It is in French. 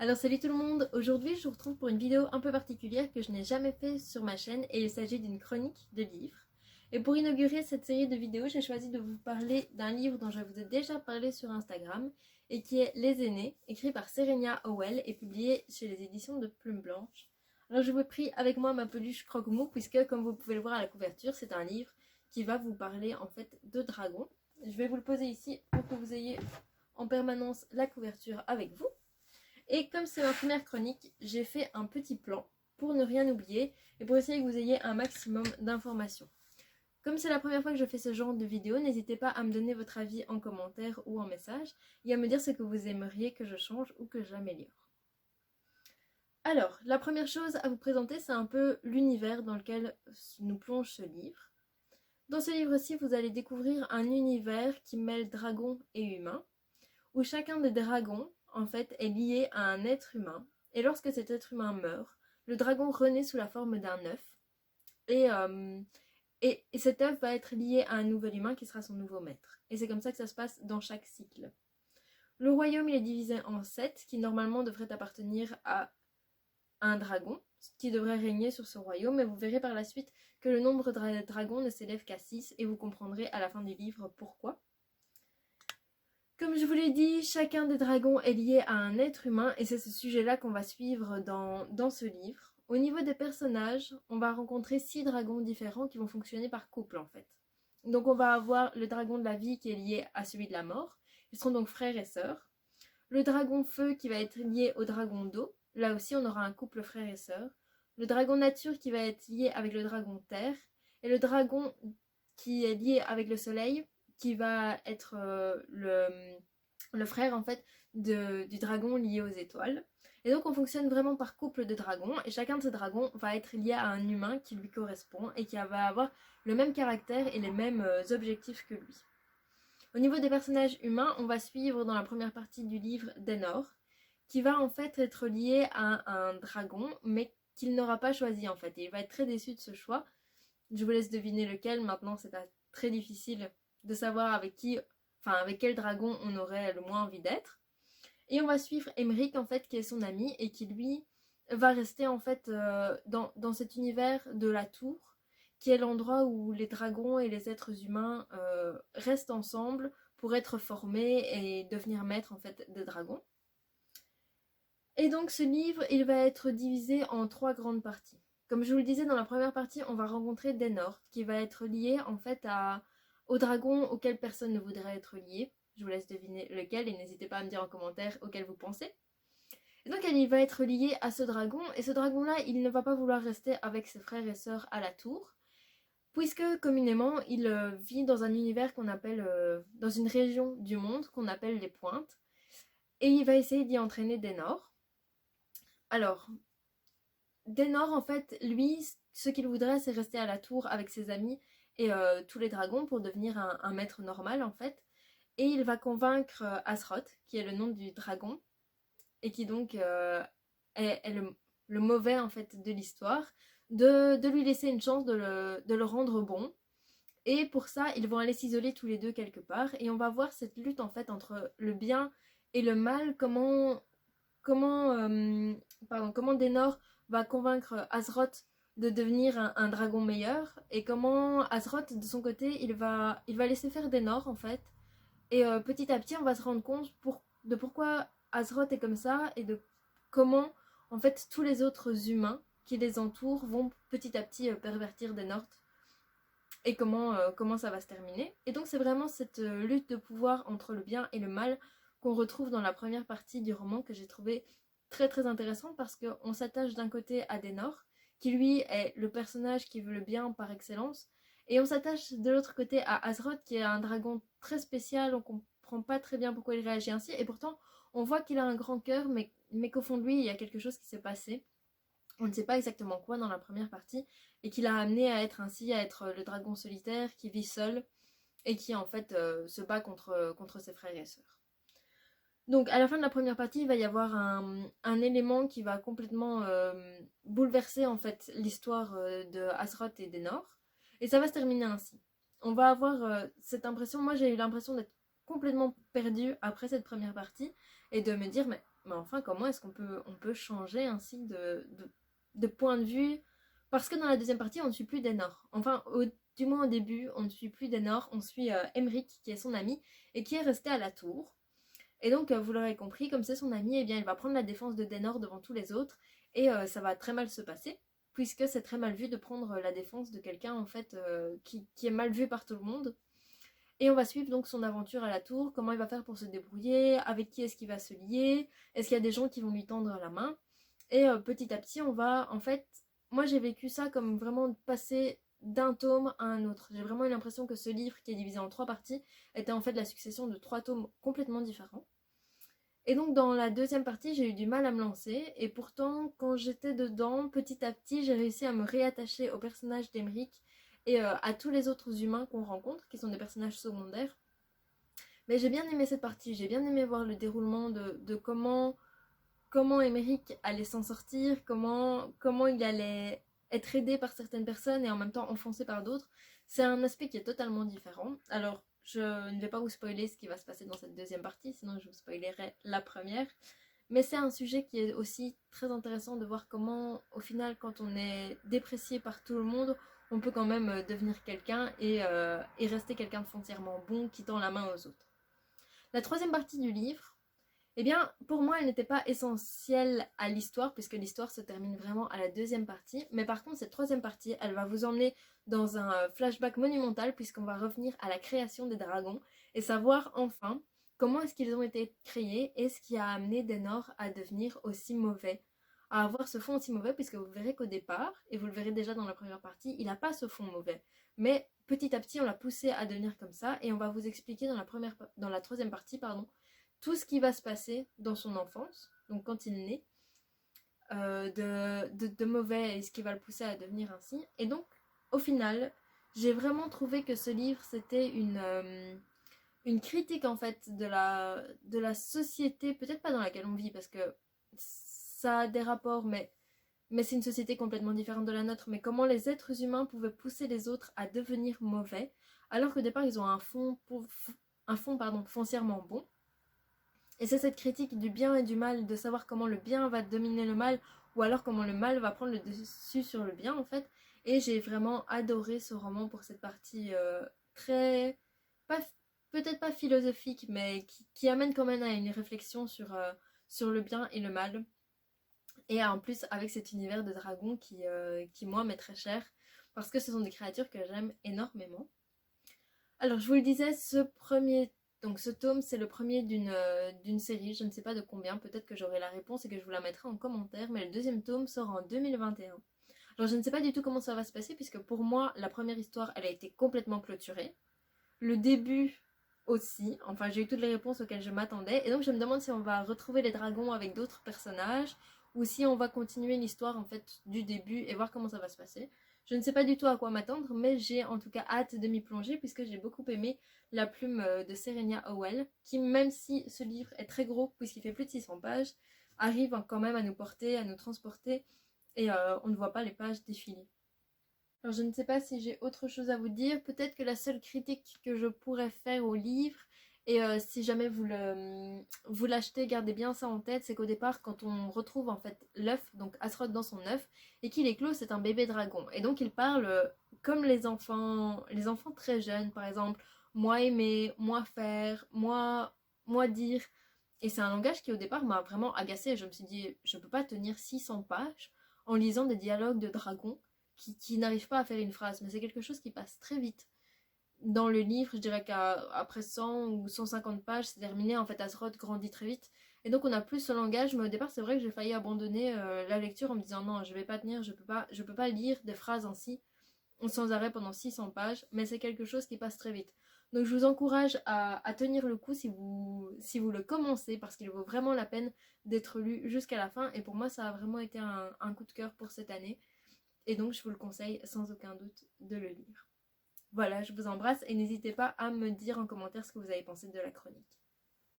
Alors salut tout le monde, aujourd'hui je vous retrouve pour une vidéo un peu particulière que je n'ai jamais fait sur ma chaîne et il s'agit d'une chronique de livres. Et pour inaugurer cette série de vidéos, j'ai choisi de vous parler d'un livre dont je vous ai déjà parlé sur Instagram et qui est Les Aînés, écrit par Serena Howell et publié chez les éditions de Plume Blanche. Alors je vous ai pris avec moi ma peluche Croque-Mou puisque comme vous pouvez le voir à la couverture, c'est un livre qui va vous parler en fait de dragons. Je vais vous le poser ici pour que vous ayez en permanence la couverture avec vous. Et comme c'est ma première chronique, j'ai fait un petit plan pour ne rien oublier et pour essayer que vous ayez un maximum d'informations. Comme c'est la première fois que je fais ce genre de vidéo, n'hésitez pas à me donner votre avis en commentaire ou en message et à me dire ce que vous aimeriez que je change ou que j'améliore. Alors, la première chose à vous présenter, c'est un peu l'univers dans lequel nous plonge ce livre. Dans ce livre-ci, vous allez découvrir un univers qui mêle dragons et humains, où chacun des dragons, en fait, est lié à un être humain. Et lorsque cet être humain meurt, le dragon renaît sous la forme d'un œuf. Et cet œuf va être lié à un nouvel humain qui sera son nouveau maître. Et c'est comme ça que ça se passe dans chaque cycle. Le royaume, il est divisé en 7, qui normalement devrait appartenir à un dragon, qui devrait régner sur ce royaume. Mais vous verrez par la suite que le nombre de dragons ne s'élève qu'à 6, et vous comprendrez à la fin du livre pourquoi. Comme je vous l'ai dit, chacun des dragons est lié à un être humain et c'est ce sujet-là qu'on va suivre dans ce livre. Au niveau des personnages, on va rencontrer 6 dragons différents qui vont fonctionner par couple en fait. Donc on va avoir le dragon de la vie qui est lié à celui de la mort. Ils seront donc frères et sœurs. Le dragon feu qui va être lié au dragon d'eau. Là aussi on aura un couple frères et sœurs. Le dragon nature qui va être lié avec le dragon terre. Et le dragon qui est lié avec le soleil qui va être le frère en fait du dragon lié aux étoiles. Et donc on fonctionne vraiment par couple de dragons et chacun de ces dragons va être lié à un humain qui lui correspond et qui va avoir le même caractère et les mêmes objectifs que lui. Au niveau des personnages humains, on va suivre dans la première partie du livre Denor, qui va en fait être lié à un dragon mais qu'il n'aura pas choisi en fait. Et il va être très déçu de ce choix. Je vous laisse deviner lequel, maintenant c'est très difficile de savoir avec quel dragon on aurait le moins envie d'être. Et on va suivre Emeric en fait qui est son ami et qui lui va rester en fait dans cet univers de la tour qui est l'endroit où les dragons et les êtres humains restent ensemble pour être formés et devenir maîtres en fait des dragons. Et donc ce livre il va être divisé en 3 grandes parties. Comme je vous le disais dans la première partie, on va rencontrer Denord qui va être lié en fait au dragon auquel personne ne voudrait être lié. Je vous laisse deviner lequel et n'hésitez pas à me dire en commentaire auquel vous pensez. Et donc il va être lié à ce dragon et ce dragon-là, il ne va pas vouloir rester avec ses frères et sœurs à la tour puisque communément il vit dans un univers qu'on appelle, dans une région du monde qu'on appelle les Pointes et il va essayer d'y entraîner Denord. Alors, Denor, en fait, lui, ce qu'il voudrait, c'est rester à la tour avec ses amis et tous les dragons pour devenir un maître normal, en fait. Et il va convaincre Azeroth, qui est le nom du dragon, et qui donc est le mauvais, en fait, de l'histoire, de lui laisser une chance de le rendre bon. Et pour ça, ils vont aller s'isoler tous les deux quelque part. Et on va voir cette lutte, en fait, entre le bien et le mal, comment Denor va convaincre Azeroth de devenir un dragon meilleur et comment Azeroth de son côté il va laisser faire Denor en fait et petit à petit on va se rendre compte de pourquoi Azeroth est comme ça et de comment en fait tous les autres humains qui les entourent vont petit à petit pervertir Denor et comment ça va se terminer. Et donc c'est vraiment cette lutte de pouvoir entre le bien et le mal qu'on retrouve dans la première partie du roman que j'ai trouvé très très intéressant parce qu'on s'attache d'un côté à Denor, qui lui est le personnage qui veut le bien par excellence, et on s'attache de l'autre côté à Azeroth qui est un dragon très spécial, on comprend pas très bien pourquoi il réagit ainsi, et pourtant on voit qu'il a un grand cœur, mais qu'au fond de lui il y a quelque chose qui s'est passé. On ne sait pas exactement quoi dans la première partie, et qui l'a amené à être ainsi, à être le dragon solitaire qui vit seul, et qui en fait se bat contre ses frères et sœurs. Donc à la fin de la première partie, il va y avoir un élément qui va complètement bouleverser en fait l'histoire de Azeroth et Denor. Et ça va se terminer ainsi. On va avoir cette impression, moi j'ai eu l'impression d'être complètement perdue après cette première partie et de me dire mais mais enfin comment est-ce on peut changer ainsi de point de vue, parce que dans la deuxième partie on ne suit plus Daenor, enfin du moins au début on ne suit plus Daenor, on suit Aymeric qui est son ami et qui est resté à la tour. Et donc vous l'aurez compris, comme c'est son ami, eh bien il va prendre la défense de Daenor devant tous les autres et ça va très mal se passer, puisque c'est très mal vu de prendre la défense de quelqu'un en fait qui est mal vu par tout le monde. Et on va suivre donc son aventure à la tour, comment il va faire pour se débrouiller, avec qui est-ce qu'il va se lier, est-ce qu'il y a des gens qui vont lui tendre la main. Et petit à petit, on va, en fait, moi j'ai vécu ça comme vraiment passer d'un tome à un autre. J'ai vraiment eu l'impression que ce livre, qui est divisé en 3 parties, était en fait la succession de 3 tomes complètement différents. Et donc dans la deuxième partie, j'ai eu du mal à me lancer, et pourtant quand j'étais dedans, petit à petit, j'ai réussi à me réattacher au personnage d'Aymeric et à tous les autres humains qu'on rencontre, qui sont des personnages secondaires. Mais j'ai bien aimé cette partie, j'ai bien aimé voir le déroulement de comment Aymeric allait s'en sortir, comment il allait être aidé par certaines personnes et en même temps enfoncé par d'autres. C'est un aspect qui est totalement différent. Alors, je ne vais pas vous spoiler ce qui va se passer dans cette deuxième partie, sinon je vous spoilerai la première. Mais c'est un sujet qui est aussi très intéressant de voir comment, au final, quand on est déprécié par tout le monde, on peut quand même devenir quelqu'un et rester quelqu'un de foncièrement bon qui tend la main aux autres. La troisième partie du livre, eh bien, pour moi, elle n'était pas essentielle à l'histoire, puisque l'histoire se termine vraiment à la deuxième partie. Mais par contre, cette troisième partie, elle va vous emmener dans un flashback monumental, puisqu'on va revenir à la création des dragons et savoir enfin comment est-ce qu'ils ont été créés et ce qui a amené Daenor à devenir aussi mauvais, à avoir ce fond aussi mauvais, puisque vous verrez qu'au départ, et vous le verrez déjà dans la première partie, il n'a pas ce fond mauvais. Mais petit à petit, on l'a poussé à devenir comme ça, et on va vous expliquer dans la troisième partie, pardon, tout ce qui va se passer dans son enfance, donc quand il naît, de mauvais et ce qui va le pousser à devenir ainsi. Et donc, au final, j'ai vraiment trouvé que ce livre, c'était une critique en fait de la société, peut-être pas dans laquelle on vit, parce que ça a des rapports, mais c'est une société complètement différente de la nôtre, mais comment les êtres humains pouvaient pousser les autres à devenir mauvais, alors qu'au départ, ils ont un fond foncièrement bon. Et c'est cette critique du bien et du mal, de savoir comment le bien va dominer le mal, ou alors comment le mal va prendre le dessus sur le bien en fait. Et j'ai vraiment adoré ce roman pour cette partie très, pas, peut-être pas philosophique, mais qui amène quand même à une réflexion sur le bien et le mal. Et en plus avec cet univers de dragons qui moi m'est très cher, parce que ce sont des créatures que j'aime énormément. Alors je vous le disais, ce tome c'est le premier d'une série, je ne sais pas de combien, peut-être que j'aurai la réponse et que je vous la mettrai en commentaire, mais le deuxième tome sort en 2021. Alors je ne sais pas du tout comment ça va se passer, puisque pour moi la première histoire elle a été complètement clôturée, le début aussi, enfin j'ai eu toutes les réponses auxquelles je m'attendais, et donc je me demande si on va retrouver les dragons avec d'autres personnages, ou si on va continuer l'histoire en fait du début et voir comment ça va se passer. Je ne sais pas du tout à quoi m'attendre, mais j'ai en tout cas hâte de m'y plonger, puisque j'ai beaucoup aimé la plume de Serenia Howell, qui même si ce livre est très gros, puisqu'il fait plus de 600 pages, arrive quand même à nous porter, à nous transporter, et on ne voit pas les pages défiler. Alors je ne sais pas si j'ai autre chose à vous dire, peut-être que la seule critique que je pourrais faire au livre, et si jamais vous l'achetez, gardez bien ça en tête, c'est qu'au départ quand on retrouve en fait l'œuf, donc Azeroth dans son œuf, et qu'il éclose, c'est un bébé dragon. Et donc il parle comme les enfants très jeunes, par exemple, moi aimer, moi faire, moi dire. Et c'est un langage qui au départ m'a vraiment agacée, je me suis dit, je ne peux pas tenir 600 pages en lisant des dialogues de dragons qui n'arrive pas à faire une phrase, mais c'est quelque chose qui passe très vite. Dans le livre, je dirais qu'après 100 ou 150 pages, c'est terminé. En fait, Azeroth grandit très vite. Et donc, on a plus ce langage, mais au départ, c'est vrai que j'ai failli abandonner la lecture en me disant non, je vais pas tenir, je peux pas lire des phrases ainsi sans arrêt pendant 600 pages, mais c'est quelque chose qui passe très vite. Donc, je vous encourage à tenir le coup si vous le commencez, parce qu'il vaut vraiment la peine d'être lu jusqu'à la fin. Et pour moi, ça a vraiment été un coup de cœur pour cette année. Et donc je vous le conseille sans aucun doute de le lire. Voilà, je vous embrasse et n'hésitez pas à me dire en commentaire ce que vous avez pensé de la chronique.